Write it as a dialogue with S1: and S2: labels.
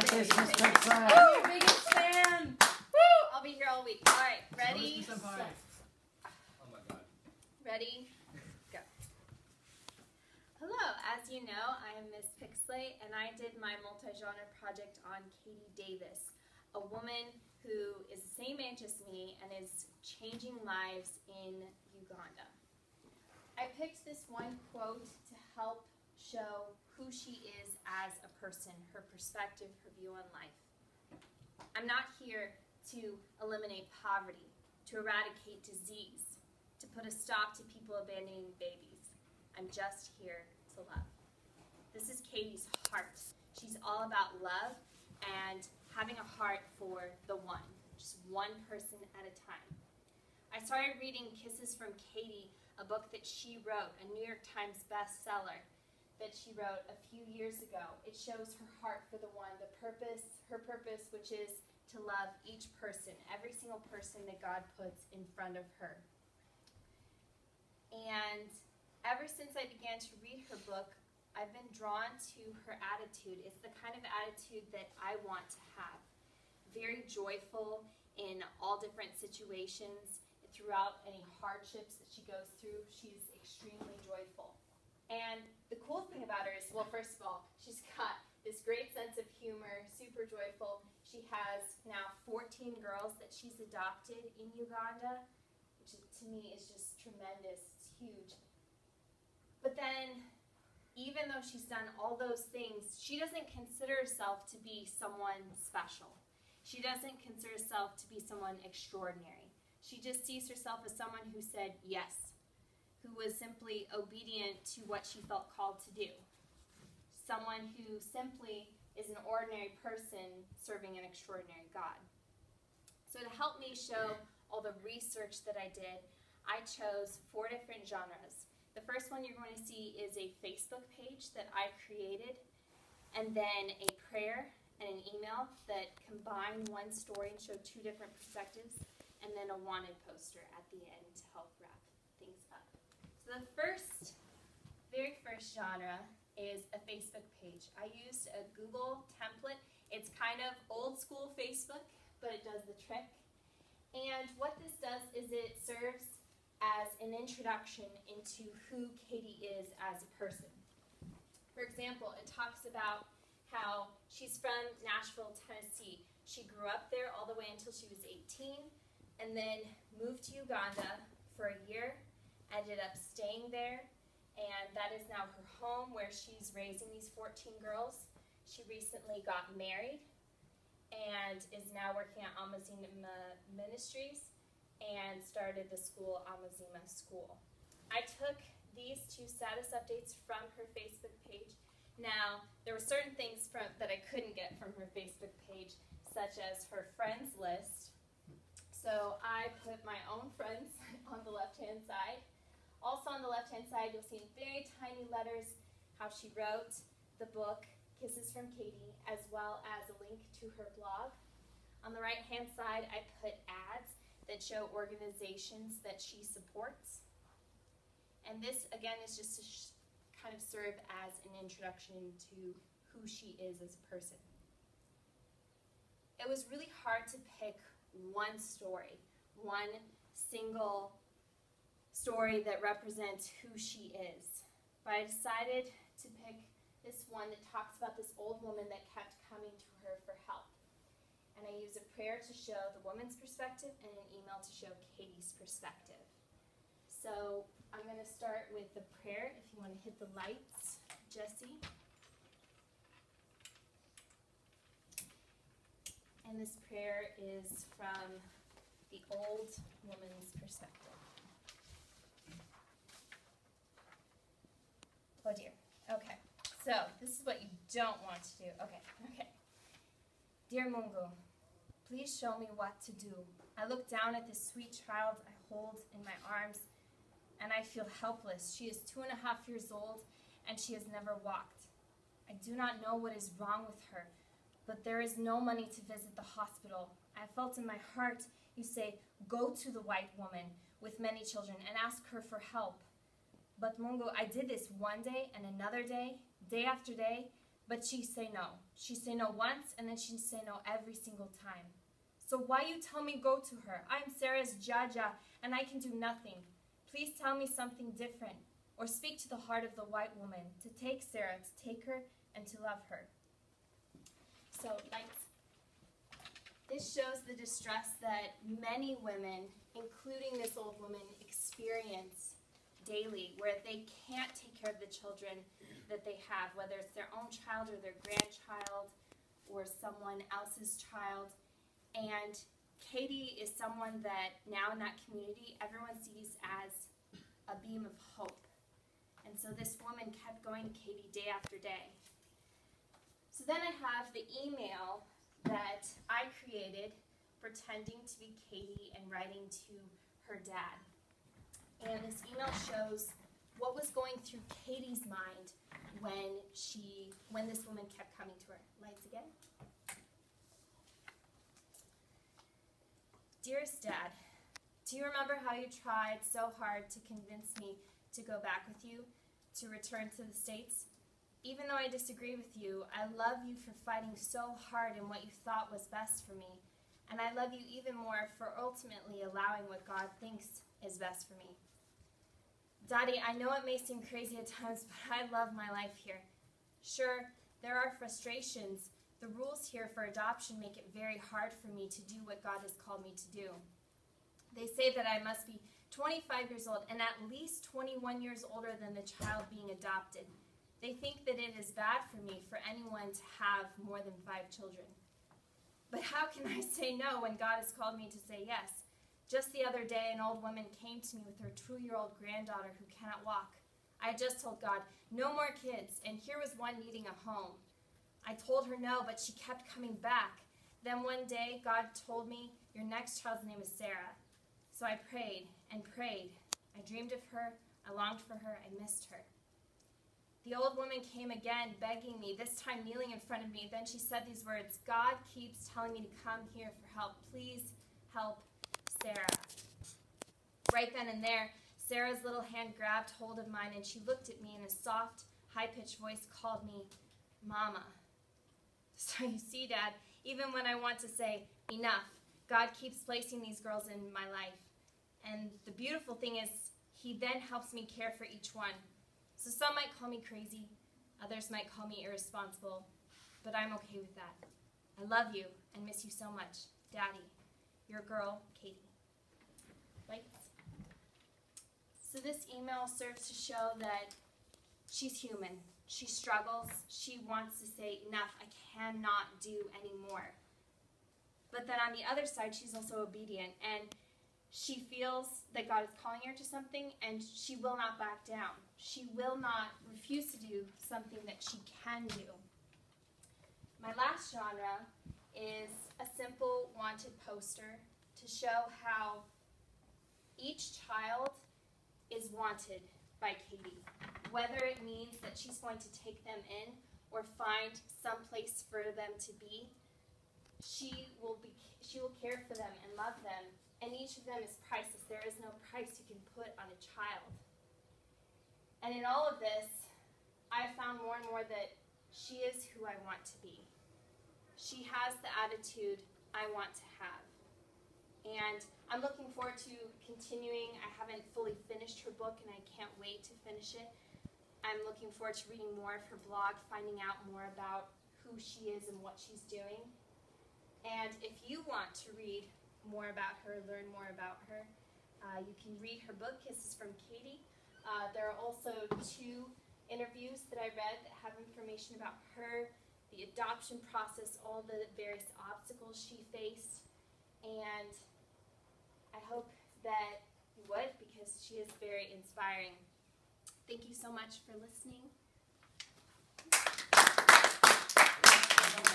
S1: birthday.
S2: Miss Pickslay.
S1: I'm your biggest fan. Woo! I'll be here all week. All right, ready?
S3: Oh my God.
S1: Ready? Go. Hello, as you know, I am Miss Pickslay, and I did my multi-genre project on Katie Davis, a woman who is the same age as me and is changing lives in Uganda. I picked this one quote to help show who she is as a person, her perspective, her view on life. I'm not here to eliminate poverty, to eradicate disease, to put a stop to people abandoning babies. I'm just here to love. This is Katie's heart. She's all about love and having a heart for the one, just one person at a time. I started reading Kisses from Katie, a book that she wrote, a New York Times bestseller that she wrote a few years ago. It shows her heart for the one, her purpose, which is to love each person, every single person that God puts in front of her. And ever since I began to read her book, I've been drawn to her attitude. It's the kind of attitude that I want to have. Very joyful in all different situations. Throughout any hardships that she goes through, she's extremely joyful. And the cool thing about her is, well, first of all, she's got this great sense of humor, super joyful. She has now 14 girls that she's adopted in Uganda, which to me is just tremendous. It's huge. But then, even though she's done all those things, she doesn't consider herself to be someone special. She doesn't consider herself to be someone extraordinary. She just sees herself as someone who said yes, who was simply obedient to what she felt called to do. Someone who simply is an ordinary person serving an extraordinary God. So to help me show all the research that I did, I chose 4 different genres. The first one you're going to see is a Facebook page that I created, and then a prayer and an email that combine one story and show 2 different perspectives, and then a wanted poster at the end to help wrap things up. So the very first genre is a Facebook page. I used a Google template. It's kind of old school Facebook, but it does the trick. And what this does is it serves as an introduction into who Katie is as a person. For example, it talks about how she's from Nashville, Tennessee. She grew up there all the way until she was 18, and then moved to Uganda for a year, ended up staying there, and that is now her home where she's raising these 14 girls. She recently got married and is now working at Amazima Ministries and started the school, Amazima School. I took these 2 status updates from her Facebook page. Now, there were certain things that I couldn't get from her Facebook page, such as her friends list. So I put my own friends on the left-hand side. Also on the left-hand side, you'll see in very tiny letters how she wrote the book, Kisses from Katie, as well as a link to her blog. On the right-hand side, I put ads that show organizations that she supports. And this, again, is just to kind of serve as an introduction to who she is as a person. It was really hard to pick one story, one single story that represents who she is. But I decided to pick this one that talks about this old woman that kept coming to her for help. And I use a prayer to show the woman's perspective and an email to show Katie's perspective. So I'm going to start with the prayer. If you want to hit the lights, Jesse. And this prayer is from the old woman's perspective. Oh dear. Okay. So this is what you don't want to do. Okay. Dear Mungu, please show me what to do. I look down at this sweet child I hold in my arms, and I feel helpless. She is 2.5 years old, and she has never walked. I do not know what is wrong with her, but there is no money to visit the hospital. I felt in my heart you say, go to the white woman with many children and ask her for help. But Mungu, I did this one day and another day, day after day, But she'd say no. She'd say no once, and then she'd say no every single time. So why you tell me go to her? I'm Sarah's Jaja, and I can do nothing. Please tell me something different, or speak to the heart of the white woman, to take Sarah, to take her, and to love her. So, lights. This shows the distress that many women, including this old woman, experience daily, where they can't take care of the children that they have, whether it's their own child or their grandchild or someone else's child. And Katie is someone that now in that community everyone sees as a beam of hope. And so this woman kept going to Katie day after day. So then I have the email that I created pretending to be Katie and writing to her dad. And this email shows what was going through Katie's mind when this woman kept coming to her. Lights again. Dearest Dad, do you remember how you tried so hard to convince me to go back with you, to return to the States? Even though I disagree with you, I love you for fighting so hard in what you thought was best for me. And I love you even more for ultimately allowing what God thinks is best for me. Daddy, I know it may seem crazy at times, but I love my life here. Sure, there are frustrations. The rules here for adoption make it very hard for me to do what God has called me to do. They say that I must be 25 years old and at least 21 years older than the child being adopted. They think that it is bad for me for anyone to have more than 5 children. But how can I say no when God has called me to say yes? Just the other day, an old woman came to me with her 2-year-old granddaughter who cannot walk. I had just told God, no more kids, and here was one needing a home. I told her no, but she kept coming back. Then one day, God told me, your next child's name is Sarah. So I prayed and prayed. I dreamed of her, I longed for her, I missed her. The old woman came again, begging me, this time kneeling in front of me. Then she said these words, God keeps telling me to come here for help. Please help Sarah. Right then and there, Sarah's little hand grabbed hold of mine, and she looked at me in a soft, high-pitched voice, called me Mama. So you see, Dad, even when I want to say enough, God keeps placing these girls in my life. And the beautiful thing is, He then helps me care for each one. So some might call me crazy, others might call me irresponsible, but I'm okay with that. I love you and miss you so much. Daddy, your girl, Katie. Lights. So this email serves to show that she's human. She struggles. She wants to say, enough, I cannot do anymore. But then on the other side, she's also obedient, and she feels that God is calling her to something, and she will not back down. She will not refuse to do something that she can do. My last genre is a simple wanted poster to show how each child is wanted by Katie, whether it means that she's going to take them in or find some place for them to be. She will care for them and love them, and each of them is priceless. There is no price you can put on a child. And in all of this, I found more and more that she is who I want to be. She has the attitude I want to have. And I'm looking forward to continuing. I haven't fully finished her book, and I can't wait to finish it. I'm looking forward to reading more of her blog, finding out more about who she is and what she's doing. And if you want to read more about her, learn more about her, you can read her book, Kisses from Katie. There are also 2 interviews that I read that have information about her, the adoption process, all the various obstacles she faced, and I hope that you would, because she is very inspiring. Thank you so much for listening.